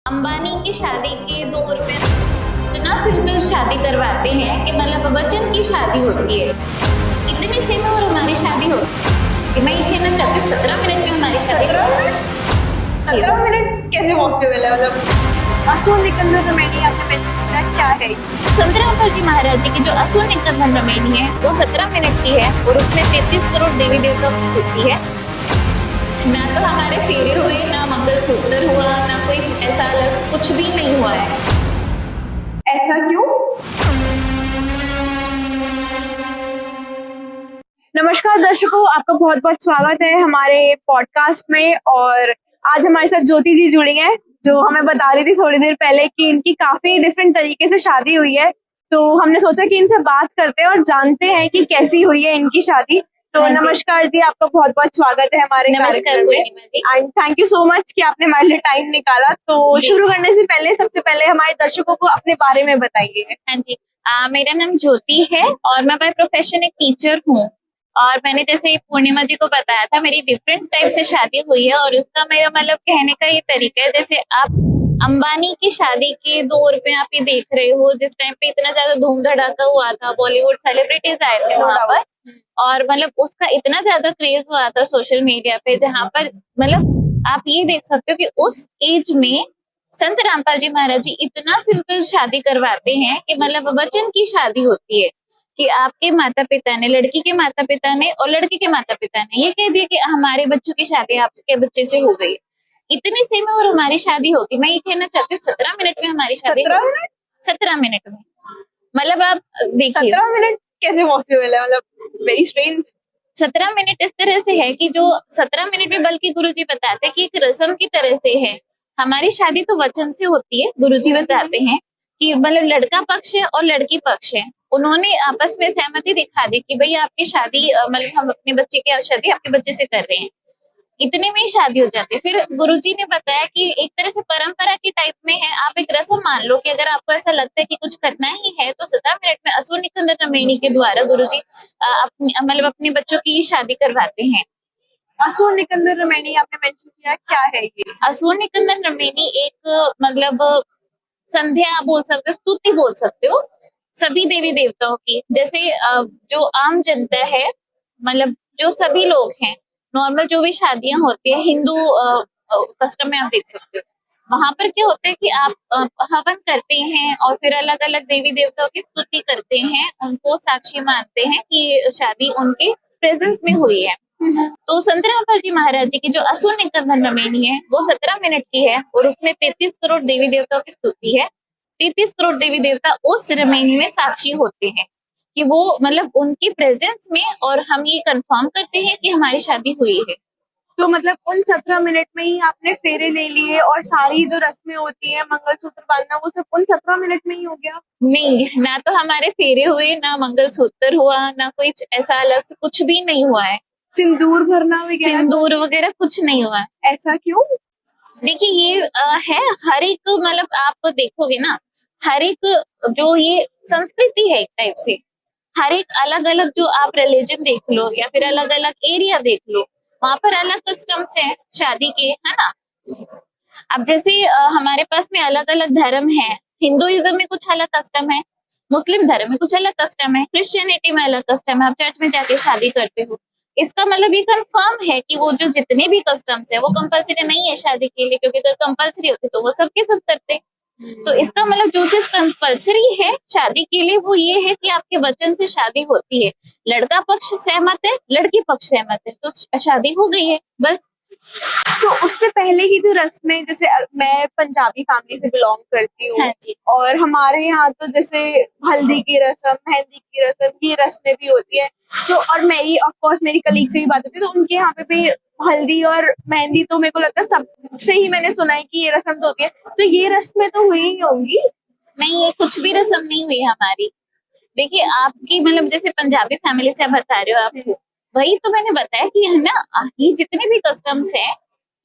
अंबानी की शादी के दौर में इतना सिंपल शादी करवाते हैं कि मतलब बच्चन की शादी होती है, इतनी सिंपल और हमारी शादी होती है कि मैं ये कहना चाहती हूँ 17 मिनट में हमारी शादी 17 मिनट कैसे पॉसिबल है? मतलब असुर निकंदन रमेनी आपने मेंशन किया, क्या है? संतरामपाल जी महाराज जी की जो असुर निकंदन रमेनी है वो 17 मिनट की है और उसमें 33 करोड़ देवी देवता की स्तुति है। ना तो हमारे फेरे हुए, ना मंगलसूत्र हुआ, ना कोई ऐसा अलग कुछ भी नहीं हुआ है। ऐसा क्यों? नमस्कार दर्शकों, आपका बहुत बहुत स्वागत है हमारे पॉडकास्ट में। और आज हमारे साथ ज्योति जी जुड़ी हैं, जो हमें बता रही थी थोड़ी देर पहले कि इनकी काफी डिफरेंट तरीके से शादी हुई है। तो हमने सोचा कि इनसे बात करते हैं और जानते हैं कि कैसी हुई है इनकी शादी। तो हाँ जी। नमस्कार जी, आपका बहुत बहुत स्वागत है हमारे नमस्कार Purnima ji. And thank you so much कि आपने हमारे लिए टाइम निकाला। तो जी। शुरू करने से पहले सबसे पहले हमारे दर्शकों को अपने बारे में बताइए। हाँ जी, मेरा नाम ज्योति है और मैं बाय प्रोफेशन एक टीचर हूँ। और मैंने जैसे पूर्णिमा जी को बताया था, मेरी डिफरेंट टाइप से शादी हुई है और इसका मेरा मतलब कहने का ये तरीका है, जैसे आप अंबानी की शादी के दौर में आप ये देख रहे हो, जिस टाइम पे इतना ज्यादा धूम धड़ाका हुआ था, बॉलीवुड सेलिब्रिटीज आए थे वहां पर और मतलब उसका इतना ज्यादा क्रेज हुआ था सोशल मीडिया पे, जहां पर मतलब आप ये देख सकते हो कि उस एज में संत रामपाल जी महाराज जी इतना सिंपल शादी करवाते हैं कि मतलब वचन की शादी होती है कि आपके माता पिता ने, लड़की के माता पिता ने और लड़के के माता पिता ने ये कह दिया कि हमारे बच्चों की शादी आपके बच्चे से हो गई, इतनी से में और हमारी शादी होगी। मैं ये कहना चाहती हूँ 17 मिनट में हमारी शादी 17 मिनट में, मतलब आप देखिए 17 मिनट कैसे पॉसिबल है? मतलब वेरी स्ट्रेंज। 17 मिनट इस तरह से है कि जो 17 मिनट में, बल्कि गुरुजी बताते हैं कि एक रस्म की तरह से है। हमारी शादी तो वचन से होती है, गुरुजी बताते हैं कि मतलब लड़का पक्ष है और लड़की पक्ष है, उन्होंने आपस में सहमति दिखा दी कि भाई आपकी शादी मतलब हम अपने बच्चे की शादी आपके बच्चे से कर रहे हैं, इतने में ही शादी हो जाती है। फिर गुरुजी ने बताया कि एक तरह से परंपरा की टाइप में है, आप एक रस्म मान लो कि अगर आपको ऐसा लगता है कि कुछ करना ही है तो 17 मिनट में असुर निकंदन रमेनी के द्वारा गुरुजी मतलब अपने बच्चों की शादी करवाते हैं। असुर निकंदन रमेनी आपने मेंशन किया, क्या है ये? असुर निकंदन रमेनी एक मतलब संध्या बोल सकते हो, स्तुति बोल सकते हो सभी देवी देवताओं की। जैसे जो आम जनता है, मतलब जो सभी लोग हैं, नॉर्मल जो भी शादियां होती है हिंदू कस्टम में आप देख सकते हो, वहां पर क्या होता है कि आप हवन करते हैं और फिर अलग अलग देवी देवताओं की स्तुति करते हैं, उनको साक्षी मानते हैं कि शादी उनके प्रेजेंस में हुई है। तो संत रामपाल जी महाराज जी की जो असुर निकंदन रमेनी है वो 17 मिनट की है और उसमें 33 करोड़ देवी देवताओं की स्तुति है। 33 करोड़ देवी देवता उस रमेनी में साक्षी होते हैं कि वो मतलब उनकी प्रेजेंस में, और हम ये कंफर्म करते हैं कि हमारी शादी हुई है। तो मतलब उन 17 मिनट में ही आपने फेरे ले लिए और सारी जो रस्में होती है, मंगलसूत्र बांधना, वो सब उन 17 मिनट में ही हो गया? नहीं, ना तो हमारे फेरे हुए, ना मंगलसूत्र हुआ, ना कोई ऐसा अलग से कुछ भी नहीं हुआ है। सिंदूर भरना वगैरह? सिंदूर वगैरह कुछ नहीं हुआ। ऐसा क्यों? देखिए ये है हर एक, मतलब आप देखोगे ना, हर एक जो ये संस्कृति है एक टाइप से, हर एक अलग अलग जो आप रिलीजन देख लो या फिर अलग अलग एरिया देख लो, वहां पर अलग कस्टम्स है शादी के, है ना। अब जैसे हमारे पास में अलग अलग धर्म है, हिंदुइज्म में कुछ अलग कस्टम है, मुस्लिम धर्म में कुछ अलग कस्टम है, क्रिश्चियनिटी में अलग कस्टम है, आप चर्च में जाके शादी करते हो। इसका मतलब ये कंफर्म है कि वो जो जितने भी कस्टम्स है वो कंपलसरी नहीं है शादी के लिए, क्योंकि अगर कंपलसरी होते तो वो सबके सब करते। तो इसका मतलब जो चीज कंपलसरी है शादी के लिए वो ये है कि आपके वचन से शादी होती है, लड़का पक्ष सहमत है, लड़की पक्ष सहमत है, तो शादी हो गई है बस। तो उससे पहले की जो रस्में, जैसे मैं पंजाबी फैमिली से बिलोंग करती हूँ, हाँ जी। और हमारे यहाँ तो जैसे हल्दी की रस्म, मेहंदी की रस्म, ये रस्में भी होती है। तो और मेरी ऑफ कोर्स मेरी कलीग से भी बात होती है, तो उनके यहाँ पे भी हल्दी और मेहंदी, तो मेरे को लगता है सबसे ही मैंने सुना है कि ये रस्म तो होती है। तो ये रस्में तो हुई ही होंगी? नहीं, ये कुछ भी रस्म नहीं हुई हमारी। देखिए आपकी मतलब जैसे पंजाबी फैमिली से आप बता रहे हो, आप वही तो मैंने बताया कि है ना, ये जितने भी कस्टम्स हैं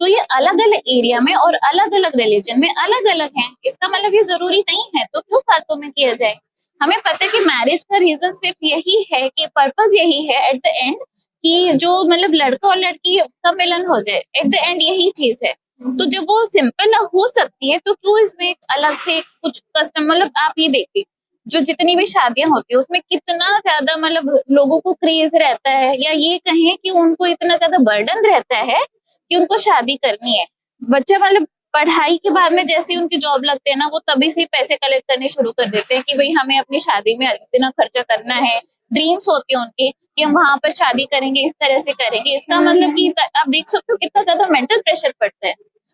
तो ये अलग अलग एरिया में और अलग अलग रिलीजन में अलग अलग हैं। इसका मतलब ये जरूरी नहीं है तो क्यों फालतू में किया जाए। हमें पता है कि मैरिज का रीजन सिर्फ यही है, कि पर्पस यही है एट द एंड, कि जो मतलब लड़का और लड़की का मिलन हो जाए, एट द एंड यही चीज है। तो जब वो सिंपल हो सकती है तो क्यों इसमें एक अलग से कुछ कस्टम, मतलब आप ये देखिए जो जितनी भी शादियां होती है उसमें कितना ज्यादा मतलब लोगों को क्रेज रहता है, या ये कहें कि उनको इतना ज्यादा बर्डन रहता है कि उनको शादी करनी है। बच्चा मतलब पढ़ाई के बाद में जैसे ही उनकी जॉब लगते हैं ना, वो तभी से पैसे कलेक्ट करने शुरू कर देते हैं कि भाई हमें अपनी शादी में इतना खर्चा करना है। ड्रीम्स होते हैं उनके कि हम वहां पर शादी करेंगे, इस तरह से करेंगे। इसका मतलब कि आप देख सकते हो कितना ज्यादा मेंटल प्रेशर पड़ता है।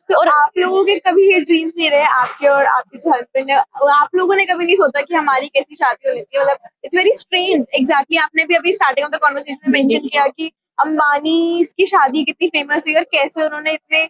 तो और आप लोगों के कभी ये ड्रीम्स नहीं रहे आपके और आपके जो हस्बैंड है, आप लोगों ने कभी नहीं सोचा कि हमारी कैसी शादी होनी चाहिए? मतलब इट्स वेरी स्ट्रेंज। एग्जैक्टली आपने भी अभी स्टार्टिंग ऑफ द कॉन्वर्सेशन में मेंशन किया कि अंबानी की शादी कितनी फेमस हुई और कैसे उन्होंने इतने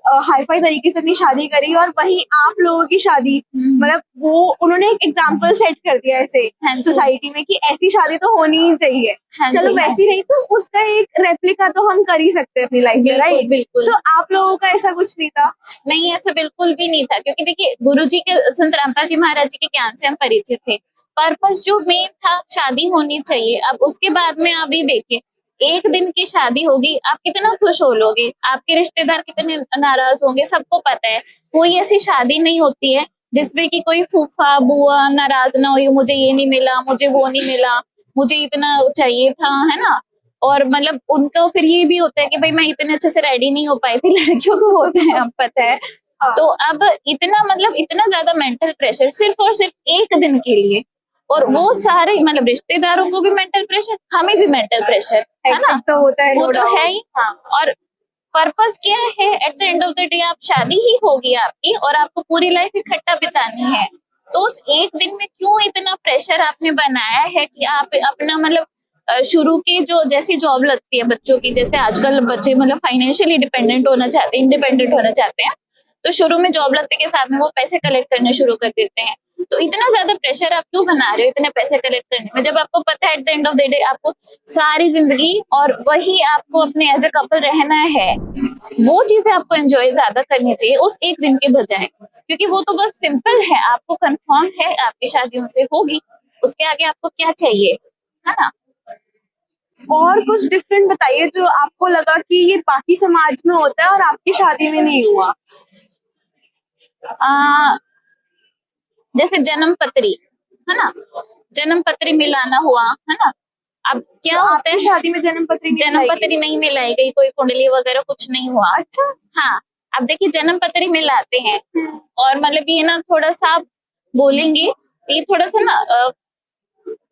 हाई फाई तरीके से अपनी शादी करी, और वहीं आप लोगों की शादी, मतलब वो उन्होंने एक एग्जाम्पल सेट कर दिया ऐसे हाँ जी, सोसाइटी में कि ऐसी शादी तो होनी ही चाहिए। हाँ जी, चलो हाँ वैसी नहीं तो उसका एक रेप्लिका तो हम कर ही सकते हैं अपनी लाइफ में, बिल्कुल राइट? बिल्कुल। तो आप लोगों का ऐसा कुछ नहीं था? नहीं, ऐसा बिल्कुल भी नहीं था, क्योंकि देखिए गुरुजी के, संत रामपाल जी महाराज जी के ज्ञान से हम परिचित थे। पर्पस जो मेन था शादी होनी चाहिए। अब उसके बाद में आप भी देखिए, एक दिन की शादी होगी, आप कितना खुश हो लोगे, आपके रिश्तेदार कितने नाराज होंगे, सबको पता है। कोई ऐसी शादी नहीं होती है जिसमें कि कोई फूफा बुआ नाराज ना हो, मुझे ये नहीं मिला, मुझे वो नहीं मिला, मुझे इतना चाहिए था, है ना। और मतलब उनका फिर ये भी होता है कि भाई मैं इतने अच्छे से रेडी नहीं हो पाई थी, लड़कियों को होता है, अब पता है। तो अब इतना मतलब इतना ज्यादा मेंटल प्रेशर सिर्फ और सिर्फ एक दिन के लिए, और वो सारे मतलब रिश्तेदारों को भी मेंटल प्रेशर, हमें भी मेंटल प्रेशर, है ना। तो होता है, वो no तो doubt। है ही। और पर्पस क्या है, at the end of the day आप शादी ही होगी आपकी, और आपको पूरी लाइफ इकट्ठा बितानी है। तो उस एक दिन में क्यों इतना प्रेशर आपने बनाया है कि आप अपना मतलब शुरू की जो जैसी जॉब लगती है बच्चों की, जैसे आजकल बच्चे मतलब फाइनेंशियली डिपेंडेंट होना चाहते हैं, इंडिपेंडेंट होना चाहते हैं, तो शुरू में जॉब लगते के साथ में वो पैसे कलेक्ट करने शुरू कर देते हैं। तो इतना ज्यादा प्रेशर आप क्यों बना रहे हो इतने पैसे कलेक्ट करने में, जब आपको पता है at the end of the day आपको सारी जिंदगी और वही आपको अपने एज ए कपल रहना है, वो चीजें आपको एंजॉय ज्यादा करनी चाहिए उस एक दिन के बजाय। क्योंकि वो तो बस सिंपल है, आपको कंफर्म है आपकी शादी उनसे होगी, उसके आगे आपको क्या चाहिए, है ना। और कुछ डिफरेंट बताइए जो आपको लगा कि ये बाकी समाज में होता है और आपकी शादी में नहीं हुआ। जैसे जन्म पत्री, है ना, जन्म पत्री मिलाना हुआ, है ना। अब क्या तो होता है, आपकी शादी में जन्म पत्री नहीं जन्म मिलाई पत्री नहीं मिलाई गई, कोई कुंडली वगैरह कुछ नहीं हुआ। अच्छा। हाँ, अब देखिए जन्म पत्री मिलाते हैं, और मतलब ये ना थोड़ा सा आप बोलेंगे, ये थोड़ा सा ना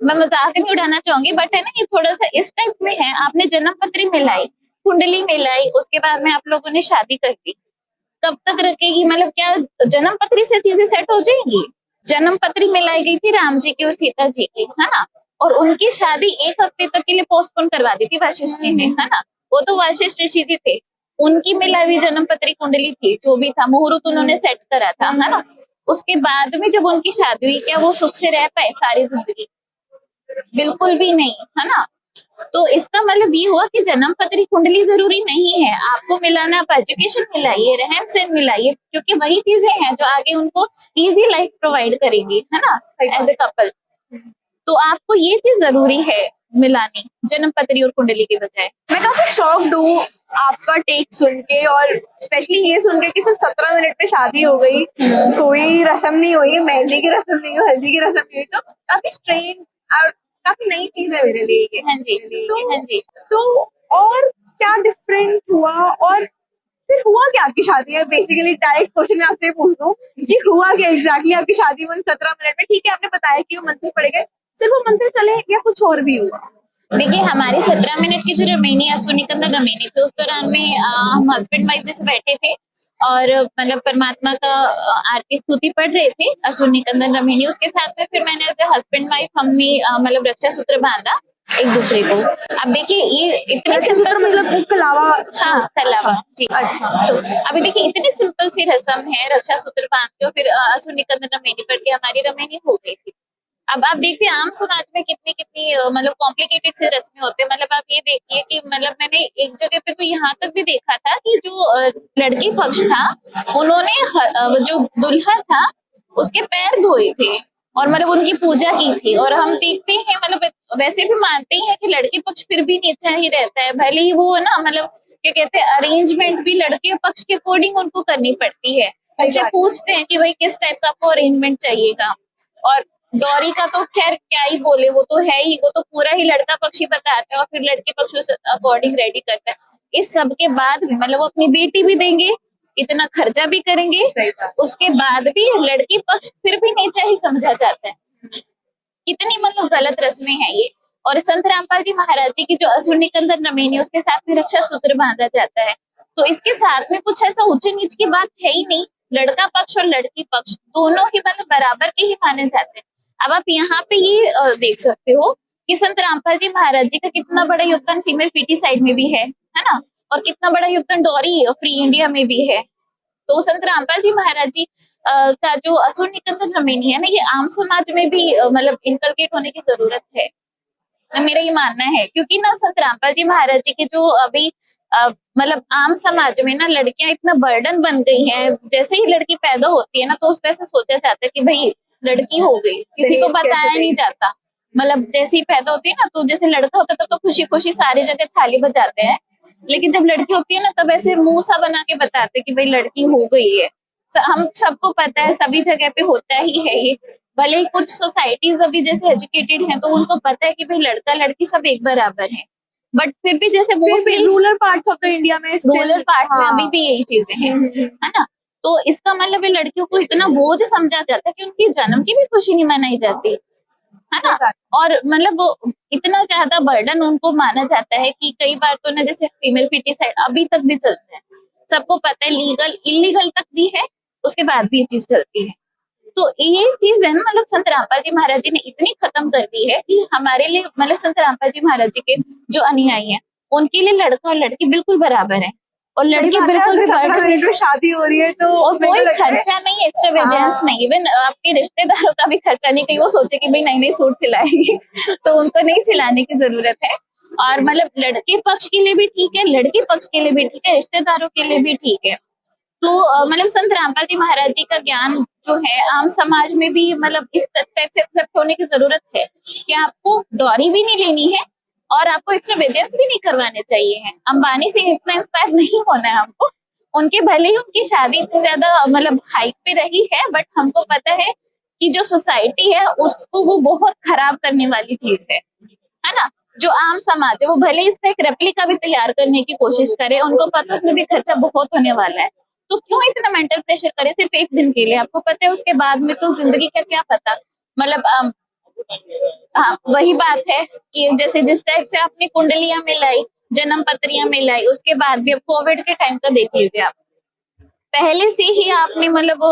मैं मजाक नहीं उड़ाना चाहूंगी, बट है ना ये थोड़ा सा इस टाइप में है। आपने जन्म पत्री मिलाई, कुंडली मिलाई, उसके बाद में आप लोगों ने शादी कर दी, कब तक रखेगी, मतलब क्या जन्म पत्री से चीजें सेट हो जाएंगी? जन्म पत्री मिलाई गई थी राम जी की और सीता जी की, है ना, और उनकी शादी एक हफ्ते तक के लिए पोस्टपोन करवा दी थी वशिष्ठ जी ने, है ना। वो तो वशिष्ठ ऋषि जी थे, उनकी मिलाई हुई जन्म पत्री कुंडली थी, जो भी था मुहूर्त उन्होंने सेट करा था, है ना। उसके बाद में जब उनकी शादी हुई, क्या वो सुख से रह पाए सारी जिंदगी? बिल्कुल भी नहीं, है ना। तो इसका मतलब ये हुआ कि जन्म पत्री कुंडली जरूरी नहीं है, आपको मिलाना, आप एजुकेशन मिलाइए, रहन सहन मिलाइए, क्योंकि वही चीजें हैं जो आगे उनको इजी लाइफ प्रोवाइड करेगी, है ना, एज ए कपल। तो आपको ये चीज जरूरी है मिलानी, जन्म पत्री और कुंडली के बजाय। मैं काफी शॉक्ड हूँ आपका टेक सुन के, और स्पेशली ये सुन के कि सिर्फ 17 मिनट में शादी हो गई, कोई रस्म नहीं हुई, मेहंदी की रस्म नहीं हुई, हल्दी की रस्म नहीं हुई। तो काफी स्ट्रेंज और काफी नई चीज है मेरे लिए ये। हाँ जी, तो, हाँ जी। तो और क्या डिफरेंट हुआ, और फिर हुआ क्या आपकी शादी है? बेसिकली डायरेक्ट क्वेश्चन मैं आपसे पूछ दूं कि हुआ क्या एग्जैक्टली आपकी शादी में 17 मिनट में? ठीक है, आपने बताया कि वो मंत्र पड़े गए, सिर्फ वो मंत्र चले या कुछ और भी हुआ? देखिए हमारी 17 मिनट की जो रमेनी अश्विनी कंदा रमेनी थी, उस दौरान में हम हस्बैंड वाइफ जैसे बैठे थे, और मतलब परमात्मा का आरती स्तुति पढ़ रहे थे अश्विनी कंदन रमेनी। उसके साथ में फिर मैंने एज हस्बैंड वाइफ हमने मतलब रक्षा सूत्र बांधा एक दूसरे को। अब देखिए ये इतनी सिंपल, मतलब कलावा। हाँ कलावा जी। अच्छा। तो अभी देखिए इतनी सिंपल सी रस्म है, रक्षा सूत्र बांधते हो, फिर अश्विनी कंदन रमेनी पढ़ के हमारी रमेनी हो गई थी। अब आप देखते हैं आम समाज में कितनी कितनी मतलब कॉम्प्लिकेटेड से रस्में होते हैं। मतलब आप ये देखिए कि मतलब मैंने एक जगह पे तो यहाँ तक भी देखा था कि जो लड़की पक्ष था उन्होंने जो दुल्हा था उसके पैर धोए थे और मतलब उनकी पूजा की थी। और हम देखते हैं मतलब वैसे भी मानते ही हैं कि लड़की पक्ष फिर भी नीचा ही रहता है, भले ही वो ना मतलब क्या कहते हैं, अरेंजमेंट भी लड़के पक्ष के अकॉर्डिंग उनको करनी पड़ती है। उनसे पूछते हैं कि भाई किस टाइप का आपको अरेंजमेंट चाहिएगा। और डॉरी का तो खैर क्या ही बोले, वो तो है ही, वो तो पूरा ही लड़का पक्ष ही बताता है और फिर लड़के पक्ष उस अकॉर्डिंग रेडी करता है। इस सब के बाद भी मतलब वो अपनी बेटी भी देंगे, इतना खर्चा भी करेंगे, उसके बाद भी लड़की पक्ष फिर भी नीचा ही समझा जाता है। कितनी मतलब गलत रस्में हैं ये। और संत रामपाल जी महाराज जी की जो असुर निकंदन नमेनी, उसके साथ में रक्षा सूत्र बांधा जाता है। तो इसके साथ में कुछ ऐसा ऊंच नीच की बात है ही नहीं। लड़का पक्ष और लड़की पक्ष दोनों ही मतलब बराबर के ही माने जाते हैं। अब आप यहाँ पे ये देख सकते हो कि संत रामपाल जी महाराज जी का कितना बड़ा योगदान फीमेल फीटिसाइड में भी है ना, और कितना बड़ा योगदान डॉरी फ्री इंडिया में भी है। तो संत रामपाल जी महाराज जी का जो असुर निकंदन नमेनी है ना, ये आम समाज में भी मतलब इनकलकेट होने की जरूरत है, मेरा ये मानना है। क्योंकि ना संत रामपाल जी महाराज जी के जो अभी मतलब आम समाज में ना लड़कियां इतना बर्डन बन गई हैं। जैसे ही लड़की पैदा होती है ना, तो उसको ऐसा सोचा जाता है कि भाई लड़की हो गई, किसी को बताया नहीं जाता। मतलब जैसे ही पैदा होती है ना, तो जैसे लड़का होता है तब तो खुशी खुशी सारी जगह थाली बजाते हैं, लेकिन जब लड़की होती है ना, तब ऐसे मुंह सा बना के बताते हैं कि भाई लड़की हो गई है। हम सबको पता है, सभी जगह पे होता ही है ये। भले ही कुछ सोसाइटीज अभी जैसे एजुकेटेड हैं, तो उनको पता है कि भाई लड़का लड़की सब एक बराबर है, बट फिर भी जैसे mostly rural parts of the India में, रूरल पार्ट्स में अभी भी यही चीजें हैं, है ना। तो इसका मतलब है लड़कियों को इतना बोझ समझा जाता है कि उनकी जन्म की भी खुशी नहीं मनाई जाती, है ना। और मतलब वो इतना ज्यादा बर्डन उनको माना जाता है कि कई बार तो ना जैसे फीमेल फीटिसाइड अभी तक भी चलते हैं। सबको पता है, लीगल इलीगल तक भी है, उसके बाद भी ये चीज चलती है। तो ये चीज है ना, मतलब संत रामपाल जी महाराज जी ने इतनी खत्म कर दी है कि हमारे लिए मतलब संत रामपाल जी महाराज जी के जो अनुयायी हैं, उनके लिए लड़का और लड़की बिल्कुल बराबर है। और लड़की बिल्कुल भी मिनट में शादी हो रही है तो और कोई खर्चा नहीं, एक्स्ट्रावेजेंस नहीं, इवन आपके रिश्तेदारों का भी खर्चा नहीं। कहीं वो सोचे कि भाई नई नई सूट सिलाएगी तो उनको नहीं सिलाने की जरूरत है। और मतलब लड़के पक्ष के लिए भी ठीक है, लड़की पक्ष के लिए भी ठीक है, रिश्तेदारों के लिए भी ठीक है। तो मतलब संत रामपाल जी महाराज जी का ज्ञान जो है आम समाज में भी मतलब इस टाइप से एक्सेप्ट होने की जरूरत है कि आपको डॉरी भी नहीं लेनी है और आपको एक्स्ट्रावेजेंस भी नहीं करवाने चाहिए हैं। अंबानी से इतना इंस्पायर नहीं होना है हमको। उनके भले ही उनकी शादी इतनी ज्यादा मतलब हाइप पे रही है, बट हमको पता है कि जो सोसाइटी है उसको वो बहुत खराब करने वाली चीज है ना। जो आम समाज है वो भले इसका एक रेप्लिका भी तैयार करने की कोशिश करे, उनको पता उसमें भी खर्चा बहुत होने वाला है। तो क्यों इतना मेंटल प्रेशर करे सिर्फ एक दिन के लिए? आपको पता है उसके बाद में तो जिंदगी का क्या पता। मतलब हाँ, वही बात है कि जैसे जिस टाइप से आपने कुंडलियां मिलाई, जन्म पत्रियां मिलाई, उसके बाद भी अब कोविड के टाइम का देख लीजिए आप। पहले से ही आपने मतलब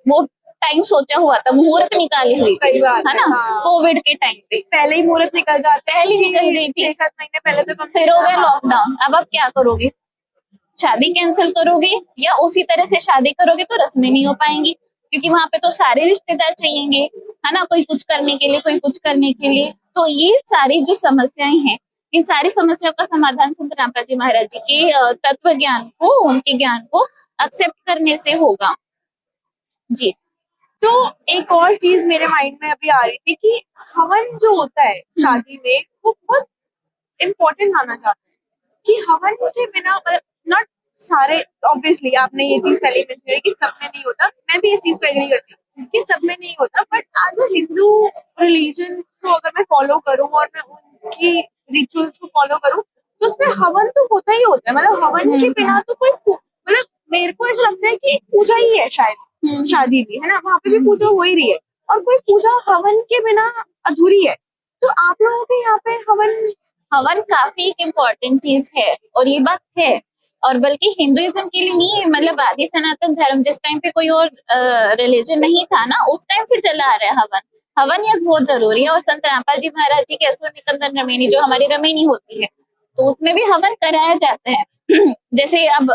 वो टाइम सोचा हुआ था, मुहूर्त निकाली हुई थी, है ना। कोविड के टाइम पे पहले ही मुहूर्त निकल जाते, पहले निकल गई थी, 6-7 महीने पहले तो फिर हो गया लॉकडाउन। अब आप क्या करोगे? शादी कैंसिल करोगे या उसी तरह से शादी करोगे तो रस्में नहीं हो पाएंगी, क्योंकि वहां पे तो सारे रिश्तेदार चाहिएंगे, है ना। कोई कुछ करने के लिए, कोई कुछ करने के लिए। तो ये सारी जो समस्याएं हैं, इन सारी समस्याओं का समाधान संत रामपाल जी महाराज जी के तत्व ज्ञान को, उनके ज्ञान को एक्सेप्ट करने से होगा जी। तो एक और चीज मेरे माइंड में अभी आ रही थी कि हवन जो होता है शादी में वो बहुत इम्पोर्टेंट माना जाता है कि हवन के बिना मतलब नॉट सारे, ऑब्वियसली आपने ये चीज पहले मेंशन करी कि सब में नहीं होता, मैं भी इस चीज को एग्री करती हूँ कि सब में नहीं होता, but as a Hindu religion को अगर मैं फॉलो करूँ और मैं उनकी रिचुअल्स को फॉलो करूँ तो उसमें हवन तो होता ही होता है। मतलब हवन के बिना तो कोई मतलब मेरे को ऐसा लगता है कि पूजा ही है शायद शादी भी, है ना, वहां पे भी पूजा हो ही रही है और कोई पूजा हवन के बिना अधूरी है। तो आप लोगों के यहाँ पे हवन काफी एक इम्पोर्टेंट चीज है, और ये बात है। और बल्कि हिंदुइज्म के लिए नहीं है, मतलब आदि सनातन धर्म जिस टाइम पे कोई और रिलीजन नहीं था ना, उस टाइम से चला आ रहा है हवन। हवन ये बहुत जरूरी है। और संत रामपाल जी महाराज जी के असुर निकंदन रमेनी, जो हमारी रमेनी होती है, तो उसमें भी हवन कराया जाता है। जैसे अब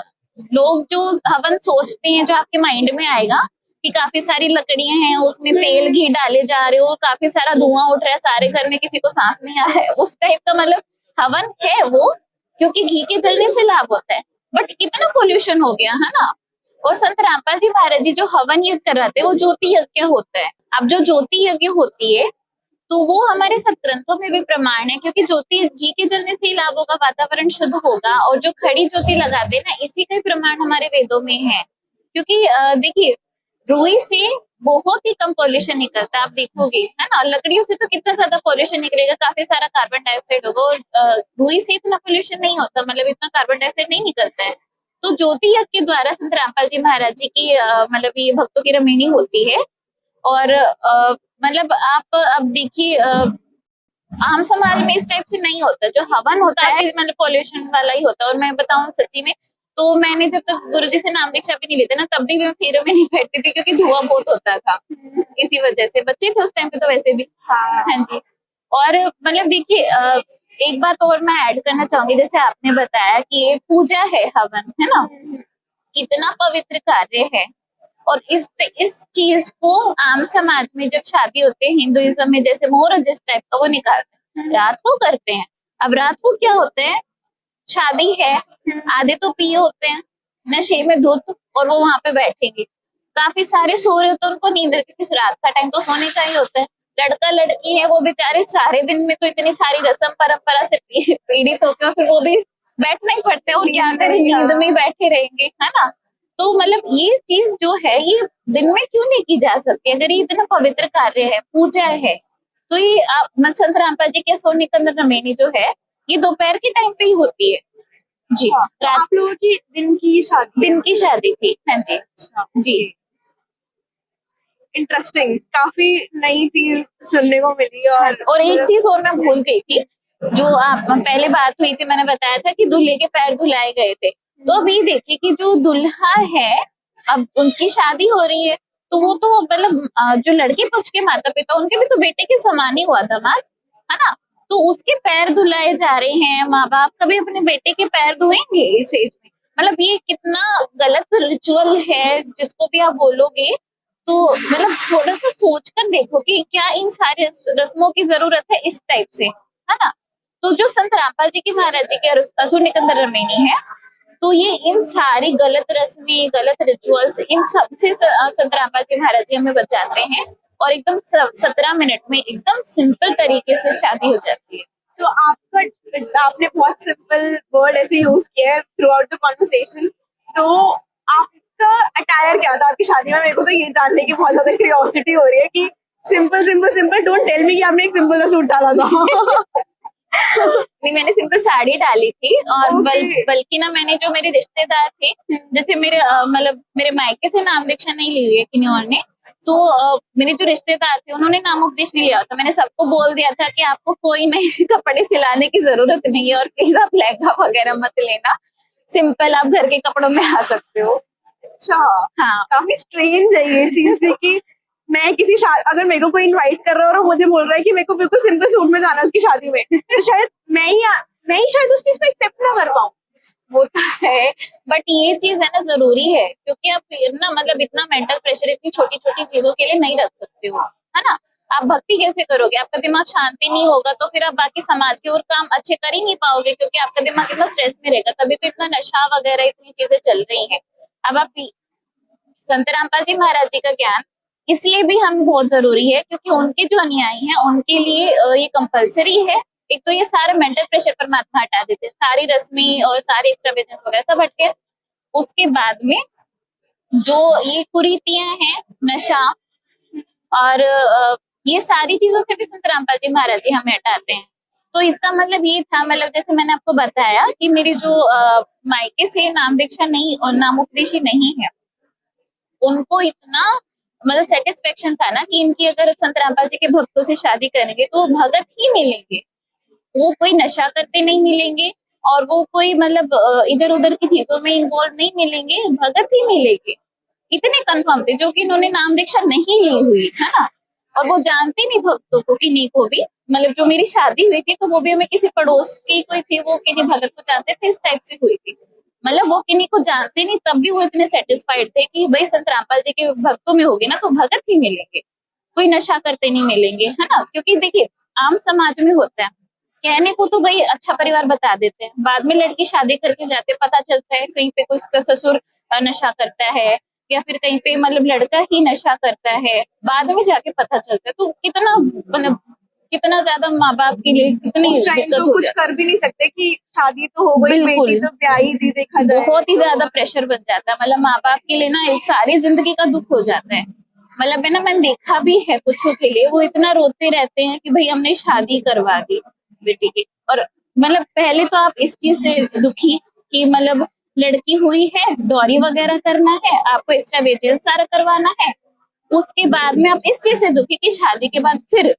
लोग जो हवन सोचते हैं, जो आपके माइंड में आएगा कि काफी सारी लकड़ियां हैं, उसमें तेल घी डाले जा रहे हो, काफी सारा धुआं उठ रहा है, सारे घर में किसी को सांस नहीं आ रहा है, उस टाइप का मतलब हवन है वो, क्योंकि घी के जलने से लाभ होता है। बट कितना पोल्यूशन हो गया, है ना। और संत रामपाल जी महाराज जी जो हवन यज्ञ कराते हैं वो ज्योति यज्ञ होता है। अब जो ज्योति यज्ञ होती है तो वो हमारे सत्ग्रंथों में भी प्रमाण है, क्योंकि ज्योति घी के जलने से ही लाभ होगा, वातावरण शुद्ध होगा, और जो खड़ी ज्योति लगाते हैं ना, इसी का ही प्रमाण हमारे वेदों में है। क्योंकि देखिए, रुई से बहुत ही कम पॉल्यूशन निकलता है, आप देखोगे, है ना। लकड़ियों से तो कितना ज्यादा पॉल्यूशन निकलेगा, काफी सारा कार्बन डाइऑक्साइड होगा, और रुई से इतना पॉल्यूशन नहीं होता, मतलब इतना कार्बन डाइऑक्साइड नहीं निकलता है। तो ज्योति यज्ञ के द्वारा संत रामपाल जी महाराज जी की मतलब ये भक्तों की रमिणी होती है। और मतलब आप अब देखिए, आम समाज में इस टाइप से नहीं होता। जो हवन होता है मतलब पॉल्यूशन वाला ही होता है। और मैं बताऊं सच्ची में, तो मैंने जब तक गुरुजी से नाम दीक्षा भी नहीं लेते ना, तब भी मैं फेरों में नहीं बैठती थी, क्योंकि धुआं बहुत होता था। इसी वजह से बच्चे थे उस टाइम पे तो वैसे भी। हाँ जी। और मतलब देखिए, एक बात और मैं ऐड करना चाहूंगी, जैसे आपने बताया कि ये पूजा है, हवन है ना, कितना पवित्र कार्य है। और इस चीज को आम समाज में जब शादी होती है हिंदुइज्म में, जैसे मुहूर्त जिस टाइप का वो निकालते हैं, रात को करते हैं। अब रात को क्या होते हैं, शादी है, आधे तो पिए होते हैं, नशे में धुत, और वो वहां पे बैठेंगे, काफी सारे सो रहे होते हैं, उनको नींद, क्योंकि रात का टाइम तो सोने का ही होता है। लड़का लड़की है, वो बेचारे सारे दिन में तो इतनी सारी रस्म परंपरा से पीड़ित होते हैं, फिर वो भी बैठना ही पड़ता है, और क्या करें, नींद में ही बैठे रहेंगे, है ना। तो मतलब ये चीज जो है, ये दिन में क्यों नहीं की जा सकती, अगर ये इतना पवित्र कार्य है, पूजा है, तो ये संत रामपाल जी के सोने निकंदन रमेणी जो है, ये दोपहर के टाइम पे ही होती है जी। तो आप लोगों की दिन की शादी थी। हाँ जी। जी, इंटरेस्टिंग, काफी नई चीज सुनने को मिली। और एक चीज और मैं भूल गई थी, जो आप पहले बात हुई थी, मैंने बताया था कि दूल्हे के पैर धुलाए गए थे। तो अभी देखिए कि जो दुल्हा है, अब उनकी शादी हो रही है, तो वो तो मतलब जो लड़के पक्ष के माता पिता, उनके भी तो बेटे के समान ही हुआ दामाद, है ना। तो उसके पैर धुलाए जा रहे हैं। माँ बाप कभी अपने बेटे के पैर धोएंगे इस एज में? मतलब ये कितना गलत रिचुअल है, जिसको भी आप बोलोगे तो मतलब थोड़ा सा सोच कर देखो कि क्या इन सारे रस्मों की जरूरत है इस टाइप से, है ना। तो जो संत रामपाल जी की महाराज जी के असुर निकंदन रमेणी है, तो ये इन सारी गलत रस्में, गलत रिचुअल्स, इन सब से संत रामपाल जी महाराज जी हमें बचाते हैं, और एकदम 17 मिनट में एकदम सिंपल तरीके से शादी हो जाती है। तो आपने बहुत सिंपल वर्ड ऐसे यूज किया है थ्रू आउट द कॉन्वर्सेशन। तो आपका अटायर क्या था आपकी शादी में? मेरे को तो ये जानने की बहुत ज्यादा क्यूरियोसिटी हो रही है कि simple simple simple, don't tell me कि आपने एक सिंपल सा सूट डाला था। नहीं, मैंने सिंपल साड़ी डाली थी, और बल्कि ना, मैंने जो मेरे रिश्तेदार थे, जैसे मेरे मतलब मेरे मायके से नाम दीक्षा नहीं ली हुई है किन्हीं और ने, तो मेरे जो रिश्तेदार थे उन्होंने नाम उपदेश नहीं लिया था। मैंने सबको बोल दिया था कि आपको कोई नए कपड़े सिलाने की जरूरत नहीं है, और प्लीज आप लहंगा वगैरह मत लेना, सिंपल आप घर के कपड़ों में आ सकते हो। अच्छा, हाँ, काफी स्ट्रेंज है ये चीज भी कि मैं किसी अगर मेरे को कोई इनवाइट कर रहा है और मुझे बोल रहा है कि मेरे को बिल्कुल सिंपल सूट में जाना है उसकी शादी में, तो शायद मैं ही शायद उस चीज को एक्सेप्ट ना कर पाऊँ। वो तो है, बट ये चीज है ना, जरूरी है, क्योंकि आप ना मतलब इतना मेंटल प्रेशर इतनी छोटी छोटी चीजों के लिए नहीं रख सकते हो, है ना। आप भक्ति कैसे करोगे? आपका दिमाग शांति नहीं होगा, तो फिर आप बाकी समाज के और काम अच्छे कर ही नहीं पाओगे, क्योंकि आपका दिमाग इतना स्ट्रेस में रहेगा। तभी तो इतना नशा वगैरह इतनी चीजें चल रही है। अब आप संत रामपाल जी महाराज जी का ज्ञान इसलिए भी हम बहुत जरूरी है, क्योंकि उनके जो अनुयायी हैं उनके लिए ये कंपलसरी है। एक तो ये सारा मेंटल प्रेशर परमात्मा हटा देते हैं, सारी रस्में और सारे एक्स्ट्रावेजेंस वगैरह सब हट के, उसके बाद में जो ये कुरीतियां हैं, नशा और ये सारी चीजों से भी संत रामपाल जी महाराज जी हमें हटाते हैं। तो इसका मतलब ये था, मतलब जैसे मैंने आपको बताया कि मेरी जो मायके से नाम दीक्षा नहीं और नामोपदेशी नहीं है, उनको इतना मतलब सेटिस्फेक्शन था ना कि इनकी अगर संत रामपाल जी के भक्तों से शादी करेंगे तो भगत ही मिलेंगे, वो कोई नशा करते नहीं मिलेंगे, और वो कोई मतलब इधर उधर की चीजों में इन्वॉल्व नहीं मिलेंगे, भगत ही मिलेंगे। इतने कंफर्म थे, जो कि इन्होंने नाम दीक्षा नहीं ली हुई, है ना। और वो जानते नहीं भक्तों को, किन्हीं को भी, मतलब जो मेरी शादी हुई थी तो वो भी हमें किसी पड़ोस की कोई थी, वो किन्हीं भगत को जानते थे, इस टाइप से हुई थी। मतलब वो किन्हीं को जानते नहीं, तब भी वो इतने सेटिस्फाइड थे कि भाई संत रामपाल जी के भक्तों में होगी ना तो भगत ही मिलेंगे, कोई नशा करते नहीं मिलेंगे, है ना। क्योंकि देखिए, आम समाज में होता है, कहने को तो भाई अच्छा परिवार बता देते हैं, बाद में लड़की शादी करके जाते पता चलता है कहीं पे उसका ससुर नशा करता है, या फिर कहीं पे मतलब लड़का ही नशा करता है, बाद में जाके पता चलता है। तो कितना मतलब कितना ज्यादा माँ बाप के लिए कितनी उस टाइम दिक्कत तो हो कुछ जाती कर भी नहीं सकते कि शादी तो हो गई, बिल्कुल। बेटी तो ब्याह ही दी, देखा जाए बहुत ही तो। ज्यादा प्रेशर बन जाता है, मतलब माँ बाप के लिए ना एक सारी जिंदगी का दुख हो जाता है। मतलब है ना, मैंने देखा भी है कुछों के लिए वो इतना रोते रहते हैं कि भाई हमने शादी करवा दी बेटी की। और मतलब पहले तो आप इस चीज से दुखी कि मतलब लड़की हुई है, डॉरी वगैरह करना है, आपको एक्स्ट्रा वेजेस सारा करवाना है। उसके बाद में आप इस चीज से दुखी कि शादी के बाद फिर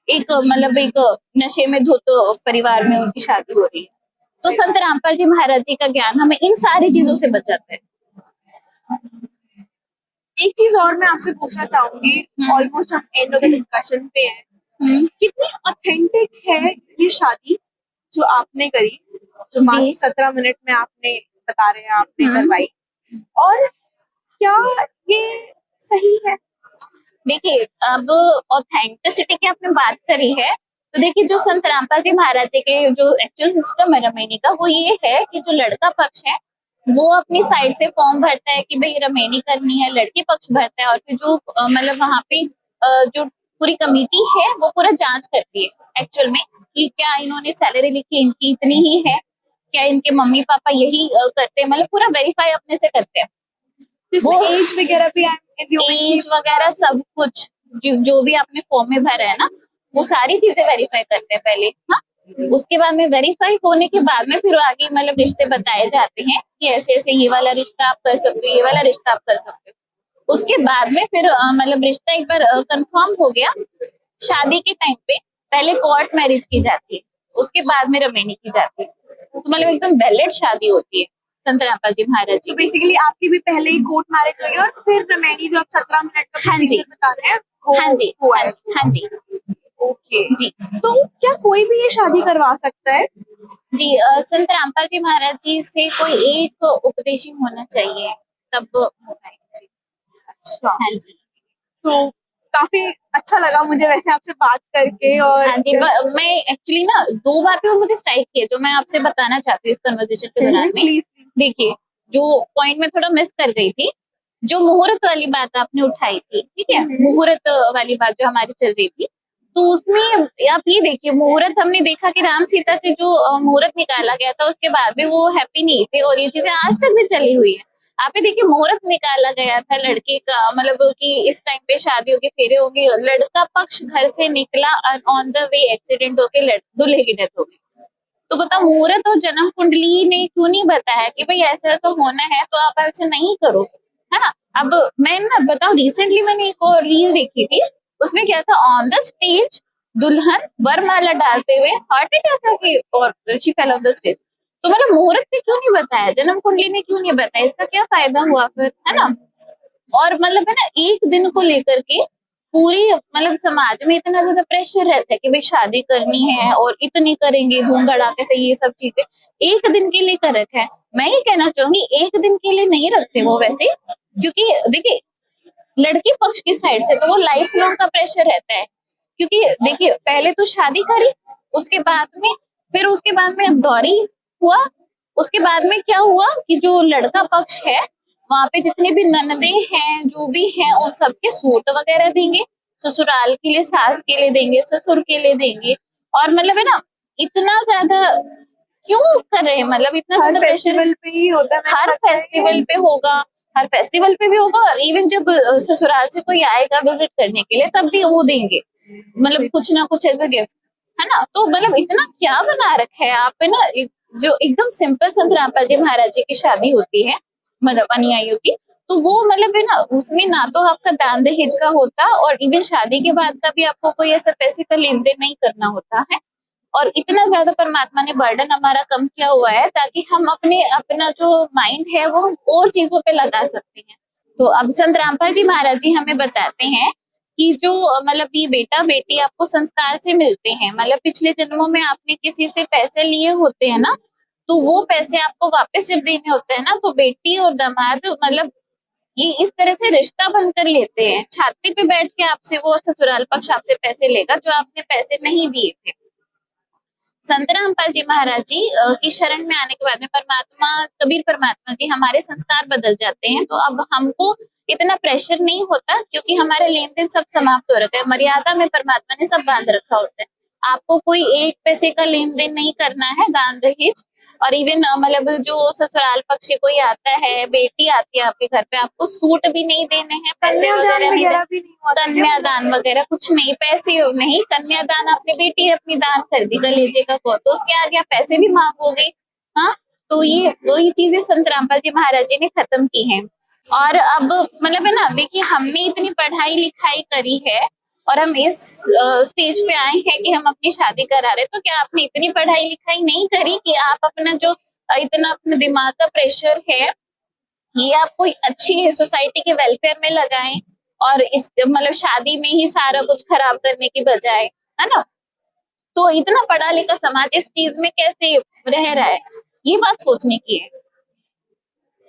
एक मतलब एक नशे में धुत परिवार में उनकी शादी हो रही है। तो संत रामपाल जी महाराज जी का ज्ञान हमें इन सारी चीजों से बचाता है। एक चीज और मैं आपसे पूछना चाहूंगी, ऑलमोस्ट हम एंड ऑफ द डिस्कशन पे है, कितनी ऑथेंटिक है ये शादी जो आपने करी, जो जी 17 मिनट में आपने बता रहे हैं आपने करवाई, और क्या ये सही है? देखिए, अब ऑथेंटिसिटी की आपने बात करी है, तो देखिए जो संत रामपाल जी महाराज जी के जो एक्चुअल सिस्टम है रमेनी का, वो ये है कि जो लड़का पक्ष है वो अपनी साइड से फॉर्म भरता है कि भाई रमेनी करनी है, लड़की पक्ष भरता है, और फिर जो मतलब वहां पे जो पूरी कमेटी है वो पूरा जांच करती है एक्चुअल में कि क्या इन्होंने सैलरी लिखी इनकी इतनी ही है, क्या इनके मम्मी पापा यही करते हैं, मतलब पूरा वेरीफाई अपने से करते हैं। इसमें वो एज वगैरह भी एज वगैरह सब कुछ जो भी आपने फॉर्म में भरा है ना, वो सारी चीजें वेरीफाई करते हैं पहले। हाँ, उसके बाद में वेरीफाई होने के बाद में फिर आगे मतलब रिश्ते बताए जाते हैं कि ऐसे ऐसे ये वाला रिश्ता आप कर सकते हो, ये वाला रिश्ता आप कर सकते हो। उसके बाद में फिर मतलब रिश्ता एक बार कंफर्म हो गया, शादी के टाइम पे पहले कोर्ट मैरिज की जाती है, उसके बाद में रमेनी की जाती है। तो मतलब एकदम वैलिड शादी होती है संत रामपाल जी महाराज जी। तो बेसिकली आपकी भी पहले ही कोर्ट मैरिज हुई और फिर रमेनी जो आप 17 मिनट का हाँ जी, प्रोसीजर बता रहे हैं वो हाँ जी, हुआ हाँ है। जी, हाँ जी, ओके, जी। तो क्या कोई भी ये शादी करवा सकता है? जी संत रामपाल जी महाराज जी से कोई एक उपदेश होना चाहिए तब हो पाएगा जी। अच्छा, हाँ जी, तो काफी अच्छा लगा मुझे वैसे आपसे बात करके। और हाँ जी। मैं एक्चुअली ना दो बातें और मुझे स्ट्राइक किए जो मैं आपसे बताना चाहती हूँ इस कन्वर्सेशन के दौरान में। Please please. देखिए, जो पॉइंट में थोड़ा मिस कर गई थी, जो मुहूर्त वाली बात आपने उठाई थी, ठीक है, मुहूर्त वाली बात जो हमारी चल रही थी, तो उसमें आप ये देखिए, मुहूर्त हमने देखा कि राम सीता के जो मुहूर्त निकाला गया था उसके बाद भी वो हैप्पी नहीं थे, और ये चीजें आज तक भी चली हुई है। आप ये देखिए, मुहूर्त निकाला गया था लड़के का, मतलब कि इस टाइम पे शादी होगी, फेरे होगी, लड़का पक्ष घर से निकला, ऑन द वे एक्सीडेंट होके दूल्हे की डेथ हो गई। तो बताओ, मुहूर्त और जन्म कुंडली ने क्यों नहीं बताया कि भाई ऐसा तो होना है तो आप ऐसे नहीं करो, है ना। अब मैं ना बताऊं, रिसेंटली मैंने एक और रील देखी थी, उसमें क्या था, ऑन द स्टेज दुल्हन वरमाला डालते हुए हार्ट अटैक आके और she fell off the stage. तो मतलब मुहूर्त ने क्यों नहीं बताया, जन्म कुंडली ने क्यों नहीं बताया, इसका क्या फायदा हुआ फिर, है ना। और मतलब है ना, एक दिन को लेकर के पूरी मतलब समाज में इतना ज्यादा प्रेशर रहता है कि भाई शादी करनी है और इतनी करेंगे धूम धड़ाके से, ये सब चीजें एक दिन के लिए कर रखा है। मैं ये कहना चाहूंगी, एक दिन के लिए नहीं रखते वो वैसे, क्योंकि देखिए लड़की पक्ष की साइड से तो वो लाइफ लॉन्ग का प्रेशर रहता है। क्योंकि देखिए, पहले तो शादी करी, उसके बाद में फिर उसके बाद में दौरी हुआ, उसके बाद में क्या हुआ कि जो लड़का पक्ष है वहां पे जितने भी ननदे हैं जो भी हैं उन सबके सूट वगैरह देंगे, ससुराल के लिए सास के लिए देंगे, ससुर के लिए देंगे, और मतलब है ना, इतना ज्यादा क्यों कर रहे हैं, मतलब इतना हर ज्यादा प्रेशर फेस्टिवल पे ही होता है, हर फेस्टिवल पे होगा, हर फेस्टिवल पे भी होगा, और इवन जब ससुराल से कोई आएगा विजिट करने के लिए तब भी वो देंगे, मतलब कुछ ना कुछ एज अ गिफ्ट, है ना। तो मतलब इतना क्या बना रखा है आप पे ना, जो एकदम सिंपल संत रामपाल जी महाराज जी की शादी होती है मतलब अनुयायियों की, तो वो मतलब है ना, उसमें ना तो आपका दान दहेज का होता, और इवन शादी के बाद का भी आपको कोई ऐसा पैसे का लेन देन नहीं करना होता है। और इतना ज्यादा परमात्मा ने बर्डन हमारा कम किया हुआ है ताकि हम अपना जो माइंड है वो और चीजों पे लगा सकते हैं। तो अब संत रामपाल जी महाराज जी हमें बताते हैं कि जो मतलब ये बेटा बेटी आपको संस्कार से मिलते हैं, मतलब पिछले जन्मों में आपने किसी से पैसे लिए होते हैं ना, तो वो पैसे आपको वापस जब देने होते हैं ना, तो बेटी और दामाद मतलब ये इस तरह से रिश्ता बनकर लेते हैं, छाती पे बैठ के आपसे वो ससुराल पक्ष आपसे पैसे लेगा जो आपने पैसे नहीं दिए थे। संत रामपाल जी महाराज जी की शरण में आने के बाद में परमात्मा कबीर परमात्मा जी हमारे संस्कार बदल जाते हैं, तो अब हमको इतना प्रेशर नहीं होता, क्योंकि हमारे लेन देन सब समाप्त हो रखा है। मर्यादा में परमात्मा ने सब बांध रखा होता है। आपको कोई एक पैसे का लेन देन नहीं करना है, दान दहेज। और इवन मतलब जो ससुराल पक्ष से कोई आता है, बेटी आती है आपके घर पे, आपको सूट भी नहीं देने हैं, पैसे वगैरह नहीं देने, कन्यादान वगैरह कुछ नहीं, पैसे नहीं। कन्यादान आपने बेटी अपनी दान कर दी कलेजे का को, तो उसके आगे आप पैसे भी मांगोगे। हाँ, तो ये वही चीजें संत रामपाल जी महाराज जी ने खत्म की हैं। और अब मतलब है ना, देखिए हमने इतनी पढ़ाई लिखाई करी है और हम इस स्टेज पे आए हैं कि हम अपनी शादी करा रहे, तो क्या आपने इतनी पढ़ाई लिखाई नहीं करी कि आप अपना जो इतना अपने दिमाग का प्रेशर है ये आप कोई अच्छी सोसाइटी के वेलफेयर में लगाएं, और इस मतलब शादी में ही सारा कुछ खराब करने की बजाय, है ना। तो इतना पढ़ा लिखा समाज इस चीज में कैसे रह रहा है, ये बात सोचने की है।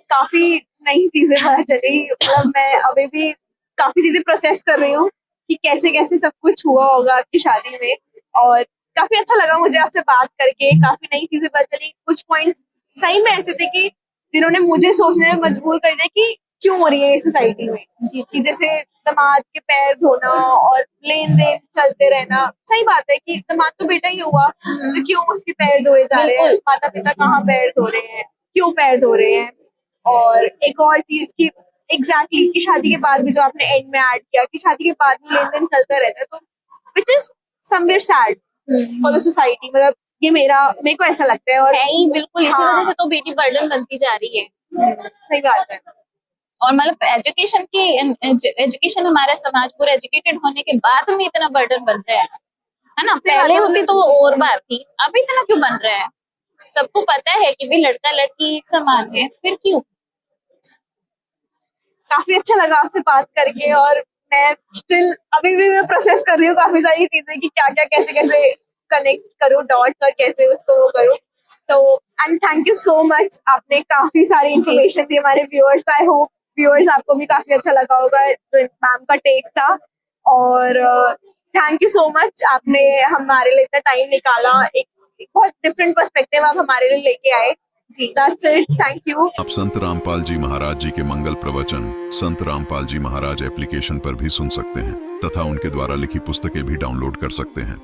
काफी नई चीजें पता चली, मतलब मैं अभी भी काफी चीजें प्रोसेस कर रही हूँ कि कैसे कैसे सब कुछ हुआ होगा आपकी शादी में। और काफी अच्छा लगा मुझे आपसे बात करके, काफी नई चीजें पता चली। कुछ पॉइंट्स सही में ऐसे थे कि जिन्होंने मुझे सोचने में मजबूर कर दिया कि क्यों हो रही है सोसाइटी में, कि जैसे दामाद के पैर धोना और लेन देन चलते रहना। सही बात है कि दामाद तो बेटा ही हुआ, तो क्यों उसके पैर धोए जा रहे हैं, माता पिता कहाँ पैर धो रहे हैं, क्यों पैर धो रहे हैं। और एक और चीज की एग्जैक्टली कि शादी के बाद भी जो आपने एंड में ऐड किया कि शादी के बाद भी लेन देन चलता रहता है, तो which is somewhere sad for the society. मतलब ये मेरे को ऐसा लगता है। और है ही बिल्कुल, इसी वजह से तो बेटी बर्डन बनती जा रही है। सही बात है। और मतलब एजुकेशन हमारा समाज पूरा एजुकेटेड होने के बाद में इतना बर्डन बन रहा है ना। पहले होती तो वो और बात थी, अब इतना क्यों बन रहा है। सबको पता है कि भाई लड़का लड़की एक समान है, फिर क्यों। काफी अच्छा लगा आपसे बात करके, और मैं स्टिल अभी भी मैं प्रोसेस कर रही हूँ काफी सारी चीजें कि क्या क्या कैसे कैसे कनेक्ट करूँ डॉट्स और कैसे उसको वो करूँ। तो and thank you so much, आपने काफी सारी इंफॉर्मेशन दी हमारे व्यूअर्स को। आई होप व्यूअर्स आपको भी काफी अच्छा लगा होगा जो मैम का टेक था। और थैंक यू सो मच, आपने हमारे लिए इतना टाइम निकाला, एक बहुत डिफरेंट पर्सपेक्टिव आप हमारे लिए लेके आए। That's it. Thank you. आप संत रामपाल जी महाराज जी के मंगल प्रवचन संत रामपाल जी महाराज एप्लीकेशन पर भी सुन सकते हैं तथा उनके द्वारा लिखी पुस्तकें भी डाउनलोड कर सकते हैं।